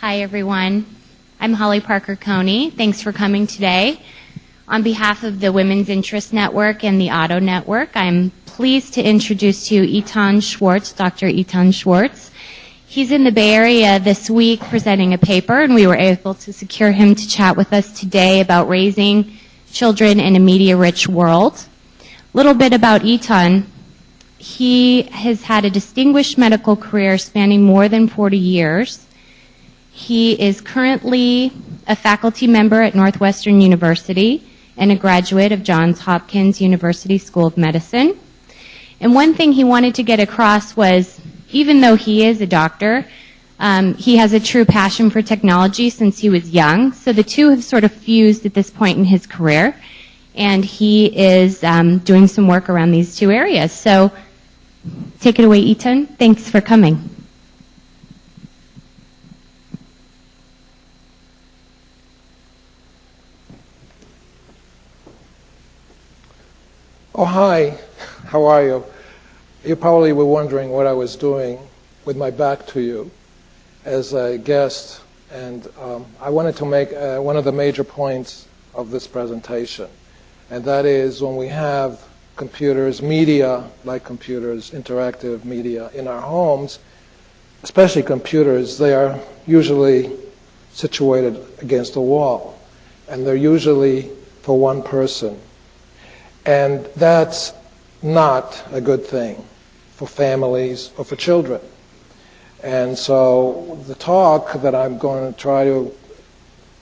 Hi, everyone. I'm Holly Parker Coney. Thanks for coming today. On behalf of the Women's Interest Network and the Auto Network, I'm pleased to introduce to you Eitan Schwartz, Dr. Eitan Schwartz. He's in the Bay Area this week presenting a paper, and we were able to secure him to chat with us today about raising children in a media-rich world. A little bit about Eitan. He has had a distinguished medical career spanning more than 40 years. He is currently a faculty member at Northwestern University and a graduate of Johns Hopkins University School of Medicine. And one thing he wanted to get across was, even though he is a doctor, he has a true passion for technology since he was young. So the two have sort of fused at this point in his career. And he is doing some work around these two areas. So take it away, Eitan. Thanks for coming. Oh, hi. How are you? You probably were wondering what I was doing with my back to you as a guest, and I wanted to make one of the major points of this presentation, and that is when we have computers, media like computers, interactive media in our homes, especially computers, they are usually situated against a wall, and they're usually for one person. And that's not a good thing for families or for children. And so the talk that I'm going to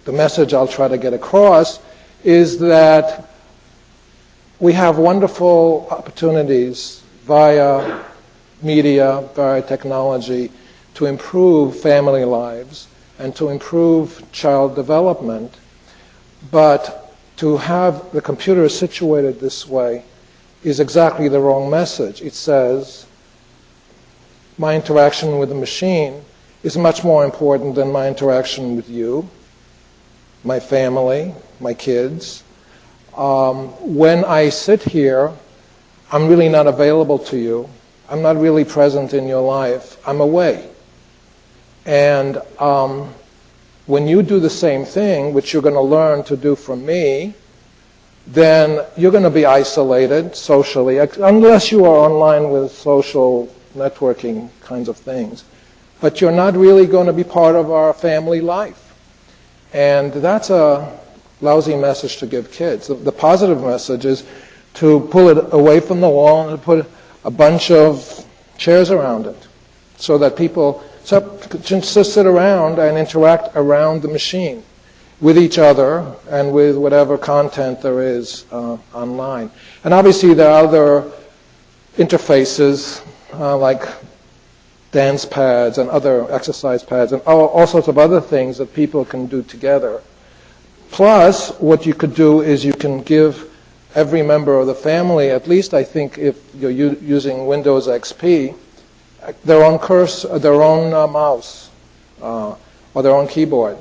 the message I'll try to get across is that we have wonderful opportunities via media, via technology, to improve family lives and to improve child development. But to have the computer situated this way is exactly the wrong message. It says, my interaction with the machine is much more important than my interaction with you, my family, my kids. When I sit here, I'm really not available to you. I'm not really present in your life. I'm away. And when you do the same thing, which you're going to learn to do from me, then you're going to be isolated socially, unless you are online with social networking kinds of things. But you're not really going to be part of our family life. And that's a lousy message to give kids. The positive message is to pull it away from the wall and put a bunch of chairs around it so that people just sit around and interact around the machine with each other and with whatever content there is online. And obviously there are other interfaces like dance pads and other exercise pads and all sorts of other things that people can do together. Plus, what you could do is you can give every member of the family, at least I think if you're using Windows XP, their own cursor, their own mouse, or their own keyboard.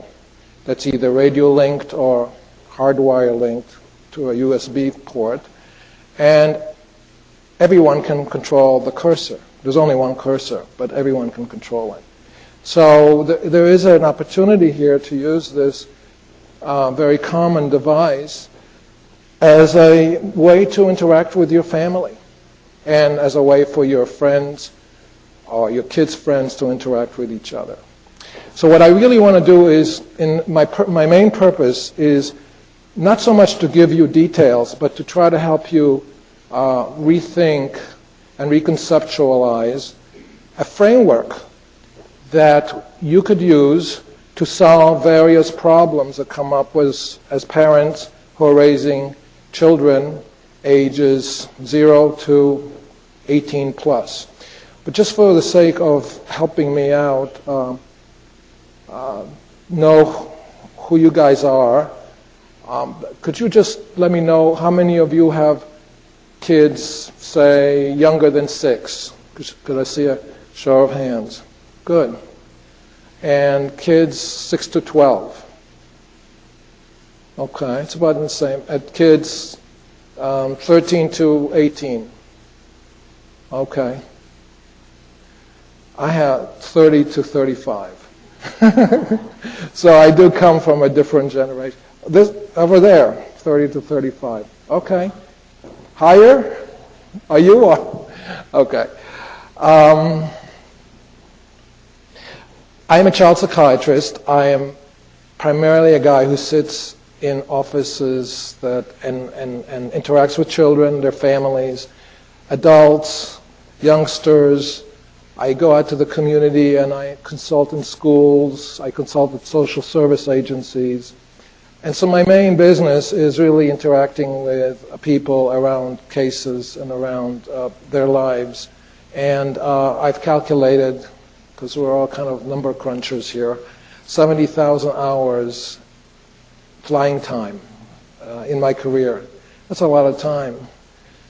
That's either radio linked or hardwire linked to a USB port. And everyone can control the cursor. There's only one cursor, but everyone can control it. So there is an opportunity here to use this very common device as a way to interact with your family and as a way for your friends or your kids' friends to interact with each other. So what I really want to do is, my main purpose is not so much to give you details, but to try to help you rethink and reconceptualize a framework that you could use to solve various problems that come up with as parents who are raising children ages 0 to 18 plus. But just for the sake of helping me out, know who you guys are, could you just let me know how many of you have kids, say, younger than 6? Could I see a show of hands? Good. And kids 6 to 12? Okay, it's about the same. At kids 13 to 18? Okay. I have 30 to 35. So I do come from a different generation. This over there, 30 to 35. Okay. Higher? Are you? Okay. I am a child psychiatrist. I am primarily a guy who sits in offices and interacts with children, their families, adults, youngsters. I go out to the community and I consult in schools. I consult with social service agencies. And so my main business is really interacting with people around cases and around their lives. And I've calculated, because we're all kind of number crunchers here, 70,000 hours flying time in my career. That's a lot of time.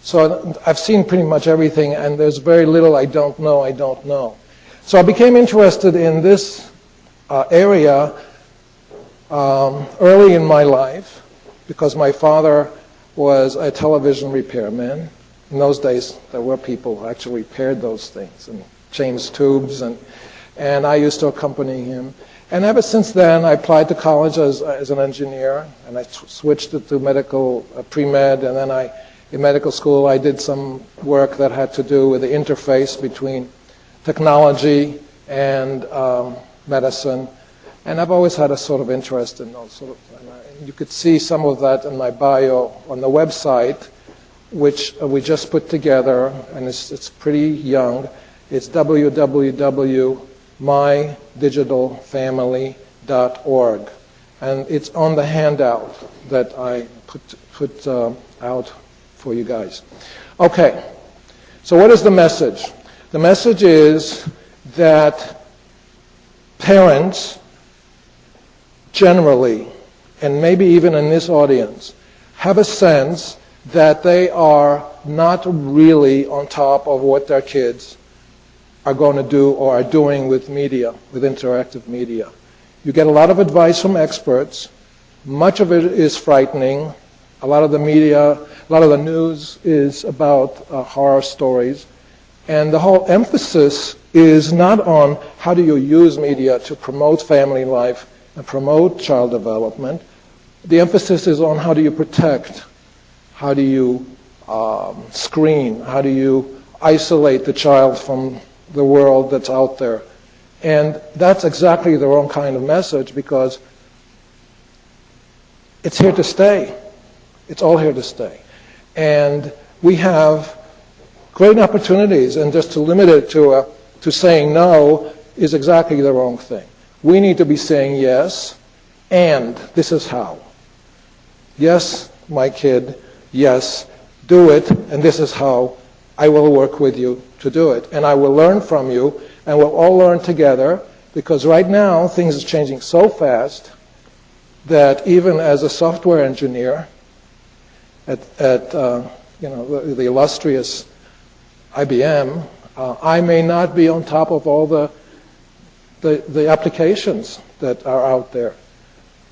So I've seen pretty much everything, and there's very little I don't know. So I became interested in this area early in my life, because my father was a television repairman. In those days, there were people who actually repaired those things and changed tubes, and I used to accompany him. And ever since then, I applied to college as an engineer, and I switched it to medical pre-med, and then in medical school, I did some work that had to do with the interface between technology and medicine. And I've always had a sort of interest in those sort of things. You could see some of that in my bio on the website, which we just put together, and it's pretty young. It's www.mydigitalfamily.org. And it's on the handout that I put out for you guys. Okay, so what is the message? The message is that parents generally, and maybe even in this audience, have a sense that they are not really on top of what their kids are going to do or are doing with media, with interactive media. You get a lot of advice from experts. Much of it is frightening. A lot of the media, a lot of the news is about horror stories. And the whole emphasis is not on how do you use media to promote family life and promote child development. The emphasis is on how do you protect, how do you screen, how do you isolate the child from the world that's out there. And that's exactly the wrong kind of message, because it's here to stay. It's all here to stay. And we have great opportunities, and just to limit it to saying no is exactly the wrong thing. We need to be saying yes, and this is how. Yes, my kid, yes, do it, and this is how I will work with you to do it. And I will learn from you, and we'll all learn together, because right now things are changing so fast that even as a software engineer at the illustrious IBM, I may not be on top of all the applications that are out there.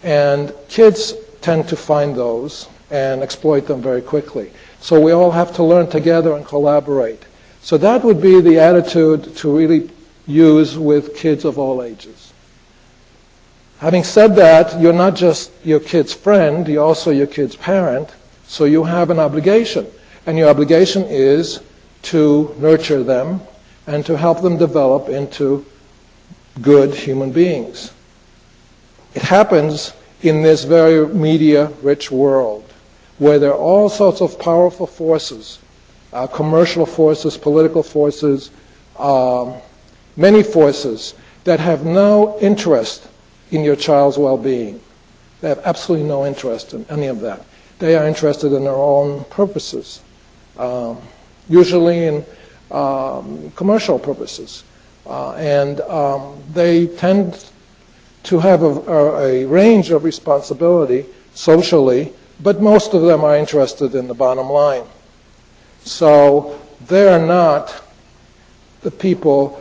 And kids tend to find those and exploit them very quickly. So we all have to learn together and collaborate. So that would be the attitude to really use with kids of all ages. Having said that, you're not just your kid's friend, you're also your kid's parent, so you have an obligation. And your obligation is to nurture them and to help them develop into good human beings. It happens in this very media-rich world, where there are all sorts of powerful forces, commercial forces, political forces, many forces that have no interest in your child's well-being. They have absolutely no interest in any of that. They are interested in their own purposes, usually in commercial purposes. And they tend to have a range of responsibility socially, but most of them are interested in the bottom line. So they're not the people